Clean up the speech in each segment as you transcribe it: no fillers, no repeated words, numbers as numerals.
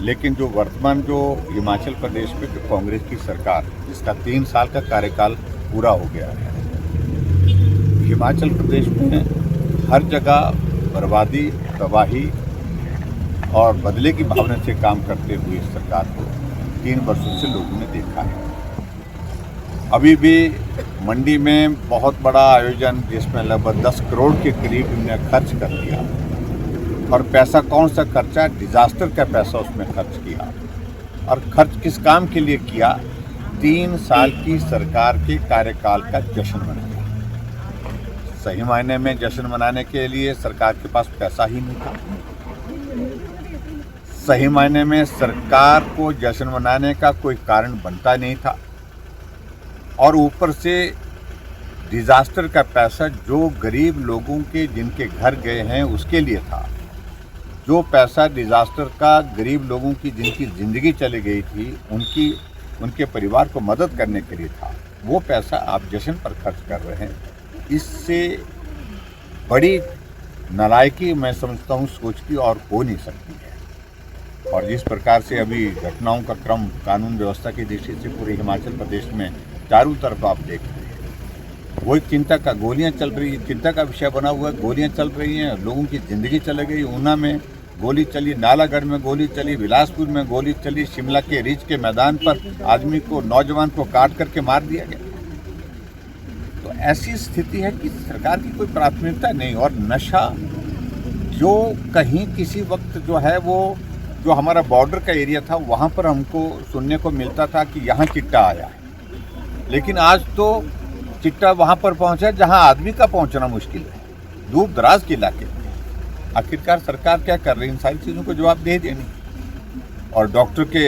लेकिन जो वर्तमान जो हिमाचल प्रदेश में जो कांग्रेस की सरकार जिसका 3 साल का कार्यकाल पूरा हो गया है, हिमाचल प्रदेश में हर जगह बर्बादी, तबाही और बदले की भावना से काम करते हुए इस सरकार को 3 वर्षों से लोगों ने देखा है। अभी भी मंडी में बहुत बड़ा आयोजन जिसमें लगभग 10 करोड़ के करीब इन्होंने खर्च कर दिया, और पैसा कौन सा खर्चा, डिजास्टर का पैसा उसमें खर्च किया। और खर्च किस काम के लिए किया? 3 साल की सरकार के कार्यकाल का जश्न मनाया। सही मायने में जश्न मनाने के लिए सरकार के पास पैसा ही नहीं था। सही मायने में सरकार को जश्न मनाने का कोई कारण बनता नहीं था, और ऊपर से डिजास्टर का पैसा जो गरीब लोगों के जिनके घर गए हैं उसके लिए था। जो पैसा डिजास्टर का गरीब लोगों की जिनकी ज़िंदगी चली गई थी उनके परिवार को मदद करने के लिए था, वो पैसा आप जश्न पर खर्च कर रहे हैं। इससे बड़ी नालायकी मैं समझता हूँ सोच की और हो नहीं सकती है। और जिस प्रकार से अभी घटनाओं का क्रम कानून व्यवस्था की दृष्टि से पूरे हिमाचल प्रदेश में चारों तरफ आप देख रहे हैं, वही चिंता का गोलियां चल रही है, चिंता का विषय बना हुआ है। गोलियां चल रही हैं, लोगों की ज़िंदगी चली गई। ऊना में गोली चली, नालागढ़ में गोली चली, बिलासपुर में गोली चली, शिमला के रिज के मैदान पर आदमी को, नौजवान को काट करके मार दिया गया। तो ऐसी स्थिति है कि सरकार की कोई प्राथमिकता नहीं। और नशा जो कहीं किसी वक्त जो है वो जो हमारा बॉर्डर का एरिया था वहाँ पर हमको सुनने को मिलता था कि यहाँ चिट्टा आया है, लेकिन आज तो चिट्टा वहाँ पर पहुँचा जहाँ आदमी का पहुँचना मुश्किल है, दूर दराज के इलाके में। आखिरकार सरकार क्या कर रही है? इन सारी चीज़ों को जवाब दे देनी। और डॉक्टर के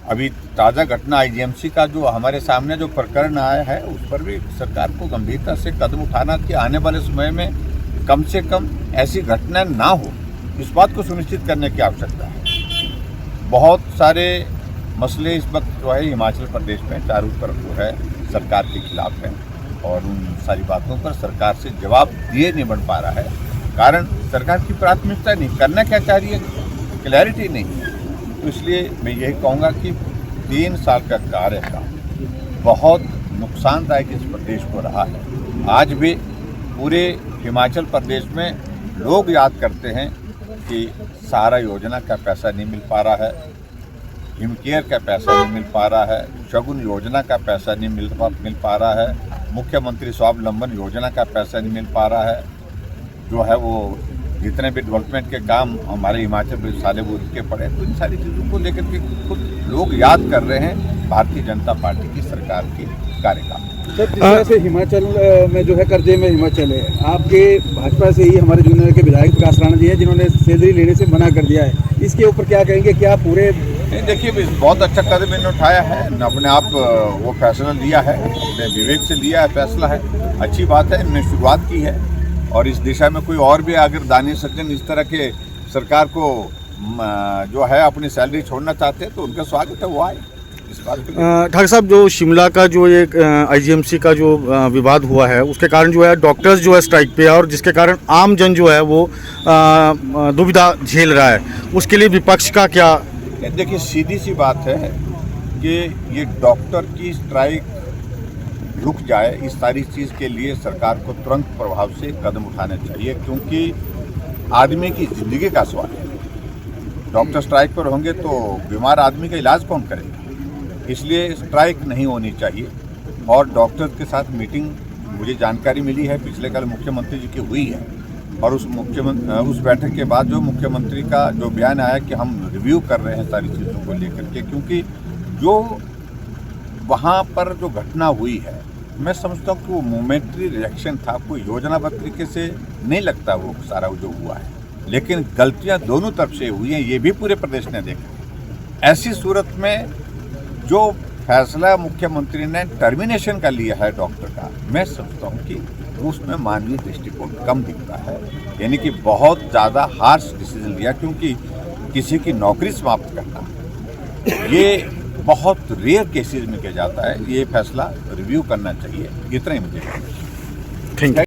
अभी ताज़ा घटना आईजीएमसी का जो हमारे सामने जो प्रकरण आया है उस पर भी सरकार को गंभीरता से कदम उठाना कि आने वाले समय में कम से कम ऐसी घटना ना हो, इस बात को सुनिश्चित करने की आवश्यकता है। बहुत सारे मसले इस वक्त जो है हिमाचल प्रदेश में चारों तरफ जो है सरकार के खिलाफ है, और उन सारी बातों पर सरकार से जवाब दिए नहीं बन पा रहा है। कारण सरकार की प्राथमिकता नहीं, करना क्या चाह रही है, क्लैरिटी नहीं है। तो इसलिए मैं यही कहूँगा कि 3 साल का कार्यकाल बहुत नुकसानदायक इस प्रदेश को रहा है। आज भी पूरे हिमाचल प्रदेश में लोग याद करते हैं कि सहारा योजना का पैसा नहीं मिल पा रहा है, हिमकेयर का पैसा नहीं मिल पा रहा है, शगुन योजना का पैसा नहीं मिल पा रहा है, मुख्यमंत्री स्वावलंबन योजना का पैसा नहीं मिल पा रहा है। जो है वो जितने भी डेवलपमेंट के काम हमारे हिमाचल प्रदेश साले वो रुके पड़े। तो इन सारी चीज़ों को लेकर के खुद लोग याद कर रहे हैं भारतीय जनता पार्टी की सरकार के कार्यकाल। सर, जिस तरह से हिमाचल में जो है कर्जे में हिमाचल है, आपके भाजपा से ही हमारे जूनियर के विधायक प्रकाश राणा जी हैं जिन्होंने सैलरी लेने से मना कर दिया है, इसके ऊपर क्या कहेंगे? क्या पूरे देखिए बहुत अच्छा कदम इन्होंने उठाया है, अपने आप वो फैसला लिया है, अपने विवेक से लिया है फैसला है, अच्छी बात है। इन्होंने शुरुआत की है और इस दिशा में कोई और भी अगर दानिश सज्जन इस तरह के सरकार को जो है अपनी सैलरी छोड़ना चाहते हैं तो उनका स्वागत है, वो आए इस बात के लिए। ठाकुर साहब, जो शिमला का जो एक आईजीएमसी का जो विवाद हुआ है उसके कारण जो है डॉक्टर्स जो है स्ट्राइक पे है, और जिसके कारण आम जन जो है वो दुविधा झेल रहा है, उसके लिए विपक्ष का क्या? देखिए सीधी सी बात है कि ये डॉक्टर की स्ट्राइक रुक जाए, इस सारी चीज़ के लिए सरकार को तुरंत प्रभाव से कदम उठाने चाहिए, क्योंकि आदमी की ज़िंदगी का सवाल है। डॉक्टर स्ट्राइक पर होंगे तो बीमार आदमी का इलाज कौन करेगा? इसलिए स्ट्राइक नहीं होनी चाहिए। और डॉक्टर के साथ मीटिंग मुझे जानकारी मिली है पिछले कल मुख्यमंत्री जी की हुई है, और उस बैठक के बाद जो मुख्यमंत्री का जो बयान आया कि हम रिव्यू कर रहे हैं सारी चीज़ों को लेकर के, क्योंकि जो वहाँ पर जो घटना हुई है मैं समझता हूँ कि वो मोमेंट्री रिएक्शन था, कोई योजनाबद्ध तरीके से नहीं लगता वो सारा जो हुआ है, लेकिन गलतियाँ दोनों तरफ से हुई हैं, ये भी पूरे प्रदेश ने देखा। ऐसी सूरत में जो फैसला मुख्यमंत्री ने टर्मिनेशन का लिया है डॉक्टर का, मैं समझता हूँ कि उसमें मानवीय दृष्टिकोण कम दिखता है, यानी कि बहुत ज़्यादा हार्श डिसीजन लिया, क्योंकि किसी की नौकरी समाप्त करना ये बहुत रेयर केसेस में किया जाता है। ये फैसला रिव्यू करना चाहिए, इतना ही मुझे। Thank you.